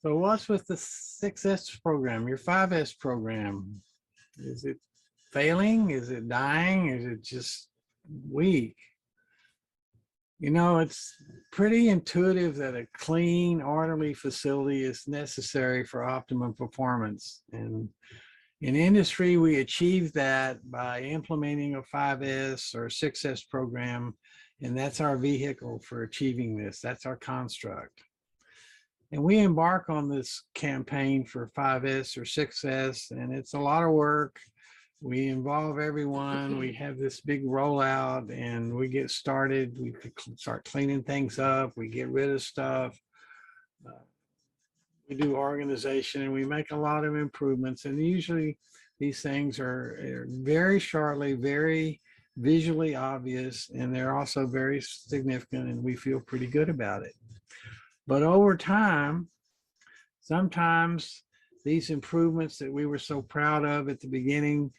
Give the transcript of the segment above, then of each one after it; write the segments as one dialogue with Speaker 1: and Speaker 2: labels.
Speaker 1: So what's with the 6S program, your 5S program? Is it failing? Is it dying? Is it just weak? You know, it's pretty intuitive that a clean, orderly facility is necessary for optimum performance. And in industry, we achieve that by implementing a 5S or 6S program, and that's our vehicle for achieving this. That's our construct. And we embark on this campaign for 5S or 6S, and it's a lot of work. We involve everyone. We have this big rollout and we get started. We start cleaning things up. We get rid of stuff. We do organization and we make a lot of improvements. And usually these things are very shortly, very visually obvious, and they're also very significant, and we feel pretty good about it. But over time, sometimes these improvements that we were so proud of at the beginning,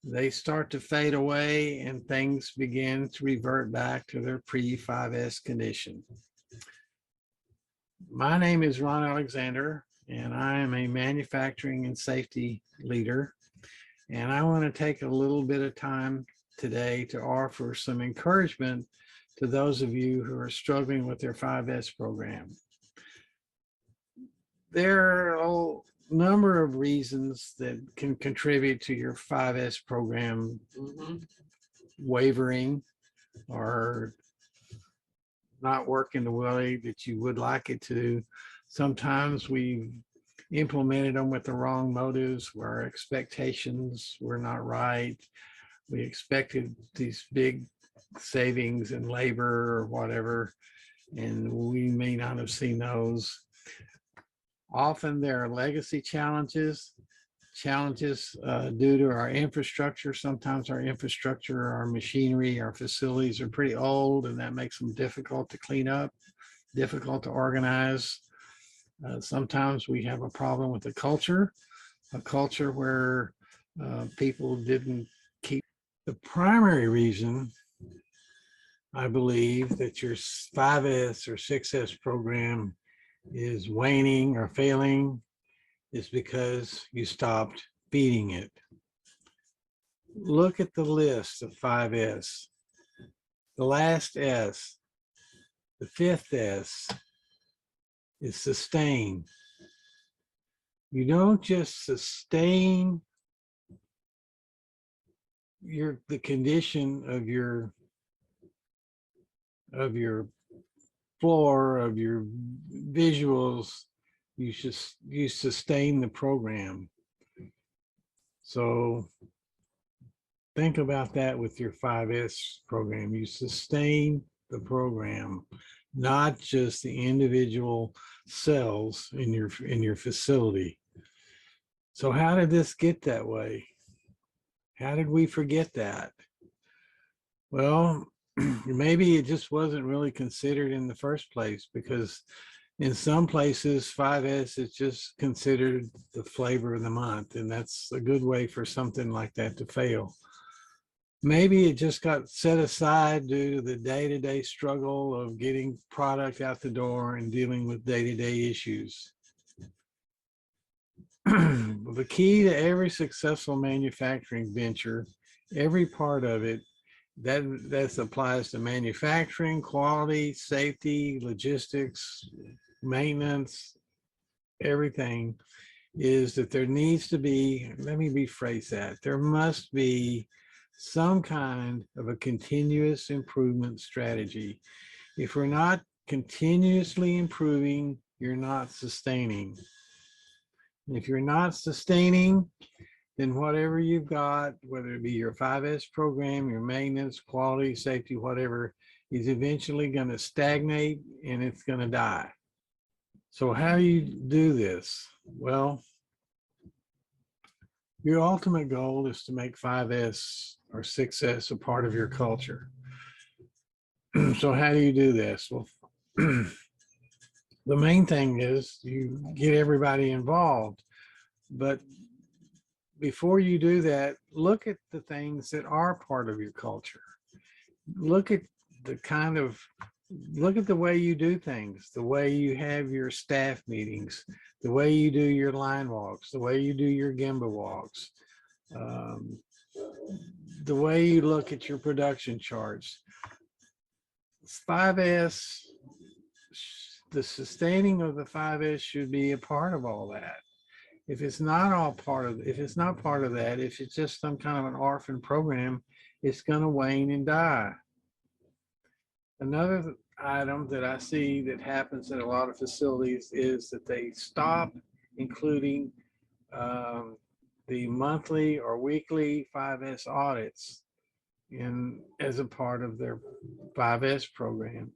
Speaker 1: they start to fade away and things begin to revert back to their pre-5S condition. My name is Ron Alexander, and I am a manufacturing and safety leader. And I want to take a little bit of time today to offer some encouragement to those of you who are struggling with their 5S program. There are a number of reasons that can contribute to your 5S program wavering or not working the way that you would like it to. Sometimes we implemented them with the wrong motives, where our expectations were not right. We expected these big savings in labor or whatever, and we may not have seen those. Often there are legacy challenges due to our infrastructure. Sometimes our infrastructure, our machinery, our facilities are pretty old, and that makes them difficult to clean up, difficult to organize. Sometimes we have a problem with a culture where people didn't keep. The primary reason I believe that your 5S or 6S program is waning or failing is because you stopped feeding it. Look at the list of 5S. The last S, the fifth S, is sustain. You don't just sustain the condition of your floor, of your visuals, you sustain the program. So think about that with your 5S program. You sustain the program, not just the individual cells in your facility. So how did this get that way? How did we forget that? Well, maybe it just wasn't really considered in the first place, because in some places 5S is just considered the flavor of the month, and that's a good way for something like that to fail. Maybe it just got set aside due to the day-to-day struggle of getting product out the door and dealing with day-to-day issues. The key to every successful manufacturing venture, every part of it, that applies to manufacturing, quality, safety, logistics, maintenance, everything, is that there needs to be, let me rephrase that, there must be some kind of a continuous improvement strategy. If we're not continuously improving, you're not sustaining. If you're not sustaining, then whatever you've got, whether it be your 5S program, your maintenance, quality, safety, whatever, is eventually going to stagnate and it's going to die. So how do you do this? Well, your ultimate goal is to make 5S or 6S a part of your culture. So how do you do this? Well, the main thing is you get everybody involved. But before you do that, look at the things that are part of your culture. Look at the kind of look at the way you do things, the way you have your staff meetings, the way you do your line walks, the way you do your Gemba walks, um, the way you look at your production charts. 5S, the sustaining of the 5S should be a part of all that. If it's not all part of, if it's not part of that, if it's just some kind of an orphan program, it's going to wane and die. Another item that I see that happens in a lot of facilities is that they stop including um, the monthly or weekly 5S audits in as a part of their 5S program.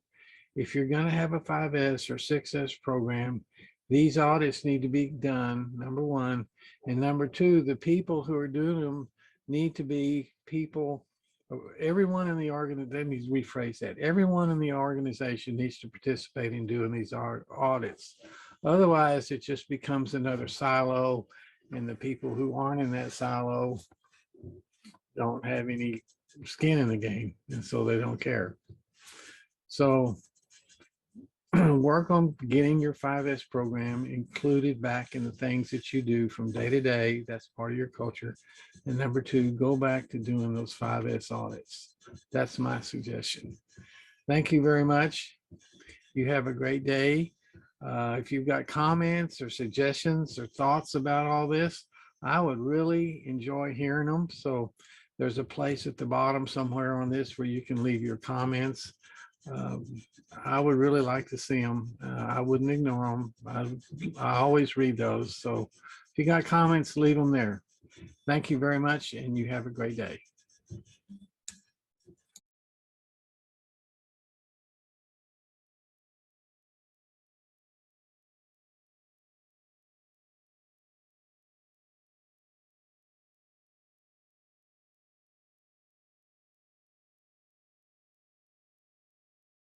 Speaker 1: If you're going to have a 5S or 6S program, these audits need to be done, number one. And number two, the people who are doing them need to be people, everyone in the organization, let me rephrase that. Everyone in the organization needs to participate in doing these audits. Otherwise, it just becomes another silo, and the people who aren't in that silo don't have any skin in the game, and so they don't care. So work on getting your 5S program included back in the things that you do from day to day. That's part of your culture. And number two, go back to doing those 5S audits. That's my suggestion. Thank you very much. You have a great day. If you've got comments or suggestions or thoughts about all this, I would really enjoy hearing them. So there's a place at the bottom somewhere on this where you can leave your comments. I would really like to see them. I wouldn't ignore them. I always read those. So if you got comments, leave them there. Thank you very much, and you have a great day.